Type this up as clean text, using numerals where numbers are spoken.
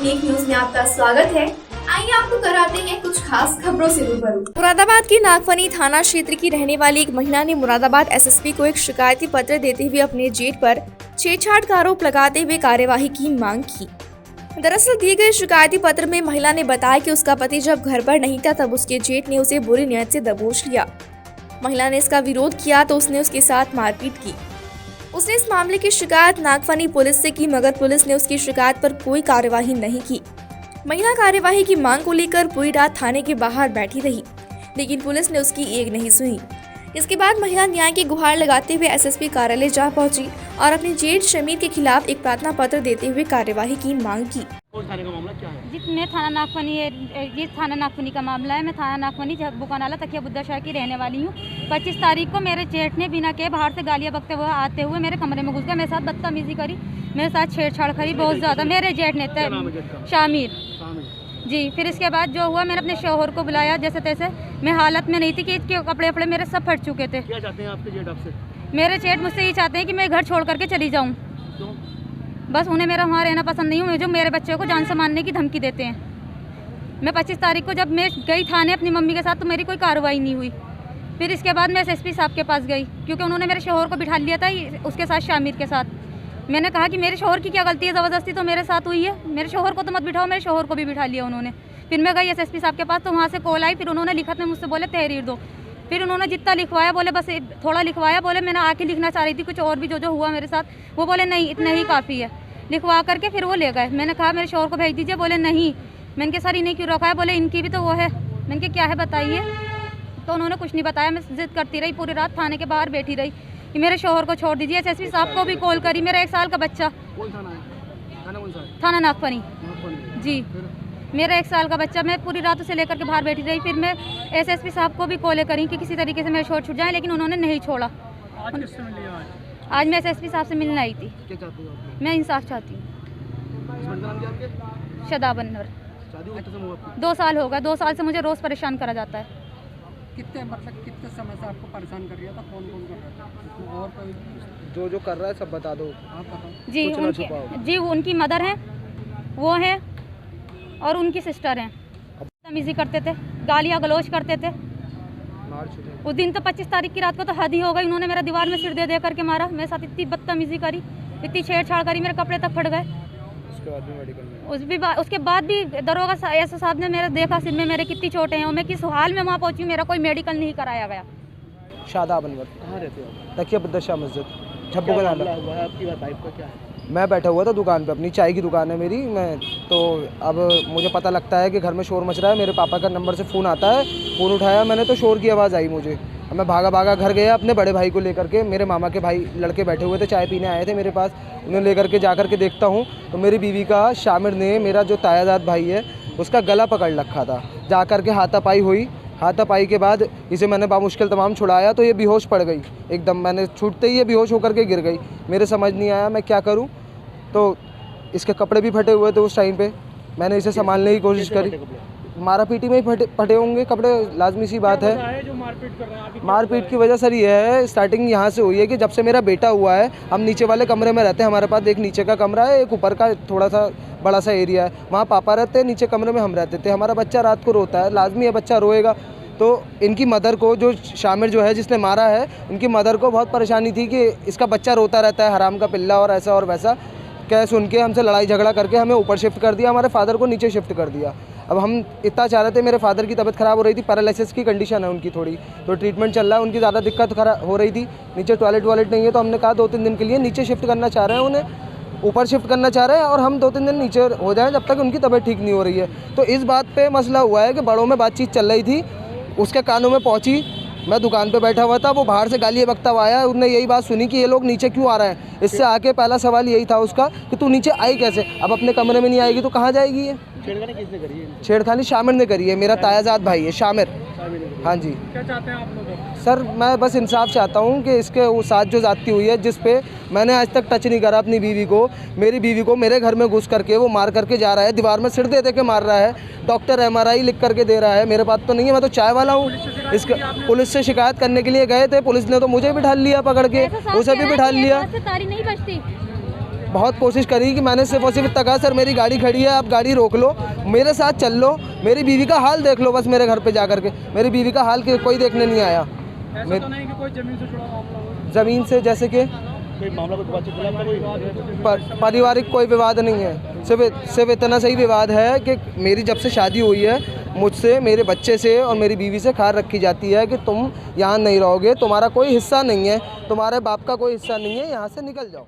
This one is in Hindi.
यूनिक न्यूज में आपका स्वागत है। आइए आपको कराते हैं कुछ खास खबरों से रूबरू। मुरादाबाद के नागफनी थाना क्षेत्र की रहने वाली एक महिला ने मुरादाबाद एसएसपी को एक शिकायती पत्र देते हुए अपने जेठ पर छेड़छाड़ का आरोप लगाते हुए कार्यवाही की मांग की। दरअसल दिए गए शिकायती पत्र में महिला ने बताया कि उसका पति जब घर पर नहीं था तब उसके जेठ ने उसे बुरी नीयत से दबोच लिया। महिला ने इसका विरोध किया तो उसने उसके साथ मारपीट की। उसने इस मामले की शिकायत नागफनी पुलिस से की, मगर पुलिस ने उसकी शिकायत पर कोई कार्यवाही नहीं की। महिला कार्यवाही की मांग को लेकर पूरी रात थाने के बाहर बैठी रही, लेकिन पुलिस ने उसकी एक नहीं सुनी। इसके बाद महिला न्याय की गुहार लगाते हुए एसएसपी कार्यालय जा पहुंची और अपने जेठ शमीर के खिलाफ एक प्रार्थना पत्र देते हुए कार्यवाही की मांग की। थाने का मामला क्या है? जी, मैं थाना नागफनी है। ये थाना नागफनी का मामला है। मैं थाना नागफनी बुकानाला तकिया बुद्धा शहर की रहने वाली हूँ। 25 तारीख को मेरे जेठ ने बिना के बाहर से गालियाँ बकते हुए आते हुए मेरे कमरे में घुस गए, मेरे साथ बदतमीजी करी, मेरे साथ छेड़छाड़ करी बहुत ज़्यादा। मेरे जेठ ने शामिर जी। फिर इसके बाद जो हुआ, मैंने अपने शौहर को बुलाया जैसे तैसे। मैं हालत में नहीं थी कि इसके कपड़े वपड़े मेरे सब फट चुके थे। क्या चाहते हैं आपके जेठ आपसे? मेरे जेठ मुझसे ये चाहते हैं कि मैं घर छोड़ करके चली जाऊँ। बस उन्हें मेरा वहाँ रहना पसंद नहीं है, जो मेरे बच्चे को जान से मारने की धमकी देते हैं। मैं 25 तारीख को जब मैं गई थाने अपनी मम्मी के साथ तो मेरी कोई कार्रवाई नहीं हुई। फिर इसके बाद मैं एसएसपी साहब के पास गई, क्योंकि उन्होंने मेरे शौहर को बिठा लिया था उसके साथ, शामिर के साथ। मैंने कहा कि मेरे शौहर की क्या गलती है, ज़बरदस्ती तो मेरे साथ हुई है, मेरे शौहर को तो मत बिठाओ। मेरे शौहर को भी बिठा लिया उन्होंने। फिर मैं गई एसएसपी साहब के पास, तो वहाँ से कॉल आई। फिर उन्होंने लिखत में मुझसे बोले तहरीर दो। फिर उन्होंने जितना लिखवाया, बोले बस थोड़ा लिखवाया, बोले मैंने आके लिखना चाह रही थी कुछ और भी जो हुआ मेरे साथ। वो बोले नहीं, इतना ही काफ़ी है। लिखवा करके फिर वो ले गए। मैंने कहा मेरे शौहर को भेज दीजिए, बोले नहीं। मैंने इनके सर इन्हें क्यों रखा है, बोले इनकी भी तो वो है। मैंने कहा क्या है बताइए, तो उन्होंने कुछ नहीं बताया। मैं जिद करती रही, पूरी रात थाने के बाहर बैठी रही कि मेरे शौहर को छोड़ दीजिए। एसएसपी साहब को भी कॉल करी। मेरा 1 साल का बच्चा, कौन थाना है? थाना कौन सा है? थाना नागफनी जी। मेरा 1 साल का बच्चा, मैं पूरी रात उसे लेकर के बाहर बैठी रही। फिर मैं एसएसपी साहब को भी कॉल करी कि किसी तरीके से मेरे शौहर छूट जाए, लेकिन उन्होंने नहीं छोड़ा। आज किससे मिल लिया? आज मैं एसएसपी साहब से मिलने आई थी। क्या चाहते हो आप? मैं इंसाफ चाहती हूँ। हस्बैंड का नाम क्या है आपके? शदाब अनवर। शादी को कितने समय हुआ आपकी? 2 साल हो गए। 2 साल से मुझे रोज़ परेशान करा जाता है। कितने समय से आपको परेशान कर रहा था? कौन कौन कर रहा था? और कोई जो कर रहा है सब बता दो। आप बताओ। जी उनकी मदर हैं, वो हैं, और उनकी सिस्टर हैं। बदतमीजी करते थे, गालियाँ गलौज करते थे। उस दिन तो 25 तारीख की रात को तो हद ही हो गई। उन्होंने मेरा दीवार में सिर दे करके मारा, मेरे साथ इतनी बदतमीजी करी, इतनी छेड़छाड़ करी, मेरे कपड़े तक फट गए। उसके बाद भी दरोगा एसओ साहब ने मेरा देखा सिर में मेरे कितनी चोटें हैं और मैं किस हाल में वहाँ पहुँची, मेरा कोई मेडिकल नहीं कराया गया। शादाब अनवर। कहाँ रहते हो? तकिया बुद्धा शाह मस्जिद झब्बू का नाला। आपकी वाइफ का क्या है? मैं बैठा हुआ था दुकान पे, अपनी चाय की दुकान है मेरी। मैं तो अब मुझे पता लगता है कि घर में शोर मच रहा है। मेरे पापा का नंबर से फ़ोन आता है, फ़ोन उठाया मैंने तो शोर की आवाज़ आई मुझे। अब मैं भागा घर गया अपने बड़े भाई को लेकर के। मेरे मामा के भाई लड़के बैठे हुए थे, चाय पीने आए थे मेरे पास। उन्हें लेकर के जा कर के देखता हूँ तो मेरी बीवी का शामिर ने, मेरा जो तायाजाद भाई है, उसका गला पकड़ रखा था। जा कर के हाथापाई हुई। हाथापाई के बाद इसे मैंने बामुश्किल तमाम छुड़ाया तो ये बेहोश पड़ गई एकदम। मैंने छूटते ही ये बेहोश होकर के गिर गई। मेरे समझ नहीं आया मैं क्या करूं। तो इसके कपड़े भी फटे हुए थे उस टाइम पे। मैंने इसे संभालने की कोशिश करी। मारा पीटी में ही फटे होंगे कपड़े, लाजमी सी बात है। जो मारपीट कर रहे हैं मारपीट की वजह सर ये है, स्टार्टिंग यहाँ से हुई है कि जब से मेरा बेटा हुआ है, हम नीचे वाले कमरे में रहते हैं। हमारे पास एक नीचे का कमरा है, एक ऊपर का थोड़ा सा बड़ा सा एरिया है। वहाँ पापा रहते हैं, नीचे कमरे में हम रहते थे। हमारा बच्चा रात को रोता है, लाजमी है बच्चा रोएगा। तो इनकी मदर को, जो शामिर जो है जिसने मारा है, इनकी मदर को बहुत परेशानी थी कि इसका बच्चा रोता रहता है, हराम का पिल्ला और ऐसा और वैसा। क्या सुन के हमसे लड़ाई झगड़ा करके हमें ऊपर शिफ्ट कर दिया, हमारे फादर को नीचे शिफ्ट कर दिया। अब हम इतना चाह रहे थे, मेरे फादर की तबीयत ख़राब हो रही थी, पैरालिसिस की कंडीशन है उनकी थोड़ी, तो ट्रीटमेंट चल रहा है। उनकी ज़्यादा दिक्कत हो रही थी, नीचे टॉयलेट नहीं है, तो हमने कहा 2-3 दिन के लिए नीचे शिफ्ट करना चाह रहे हैं, उन्हें ऊपर शिफ्ट करना चाह रहे हैं और हम 2-3 दिन नीचे हो जाएँ जब तक उनकी तबीयत ठीक नहीं हो रही है। तो इस बात पर मसला हुआ है कि बड़ों में बातचीत चल रही थी, उसके कानों में पहुँची। मैं दुकान पे बैठा हुआ था, वो बाहर से गालियाँ बकता हुआ आया। उसने यही बात सुनी कि ये लोग नीचे क्यों आ रहे हैं। इससे आके पहला सवाल यही था उसका कि तू नीचे आई कैसे। अब अपने कमरे में नहीं आएगी तो कहाँ जाएगी ये? छेड़खानी किसने करी है? छेड़खानी शामिर ने करी है, मेरा तायाजाद भाई है शामिर। हाँ जी। क्या चाहते हैं आप लोग? सर मैं बस इंसाफ चाहता हूँ कि इसके वो साथ जो जाती हुई है, जिस पे मैंने आज तक टच नहीं करा अपनी बीवी को, मेरी बीवी को मेरे घर में घुस करके वो मार करके जा रहा है, दीवार में सिर दे के मार रहा है। डॉक्टर MRI लिख करके दे रहा है, मेरे पास तो नहीं है, मैं तो चाय वाला हूँ। इसका पुलिस से शिकायत करने के लिए गए थे, पुलिस ने तो मुझे बिठा लिया पकड़ के, उसे भी बिठा लिया। बहुत कोशिश करी कि मैंने सिर्फ और सिर्फ इतना कहा, सर मेरी गाड़ी खड़ी है, आप गाड़ी रोक लो, मेरे साथ चल लो, मेरी बीवी का हाल देख लो, बस मेरे घर पे जा कर के। मेरी बीवी का हाल कोई देखने नहीं आया। ऐसा तो नहीं कि कोई जमीन से जुड़ा मामला हो, ज़मीन से जैसे कि कोई मामला, कोई बातचीत चला आपका, कोई पारिवारिक कोई विवाद नहीं है, सिर्फ इतना सही विवाद है कि मेरी जब से शादी हुई है मुझसे, मेरे बच्चे से और मेरी बीवी से खार रखी जाती है कि तुम यहाँ नहीं रहोगे, तुम्हारा कोई हिस्सा नहीं है, तुम्हारे बाप का कोई हिस्सा नहीं है, यहाँ से निकल जाओ।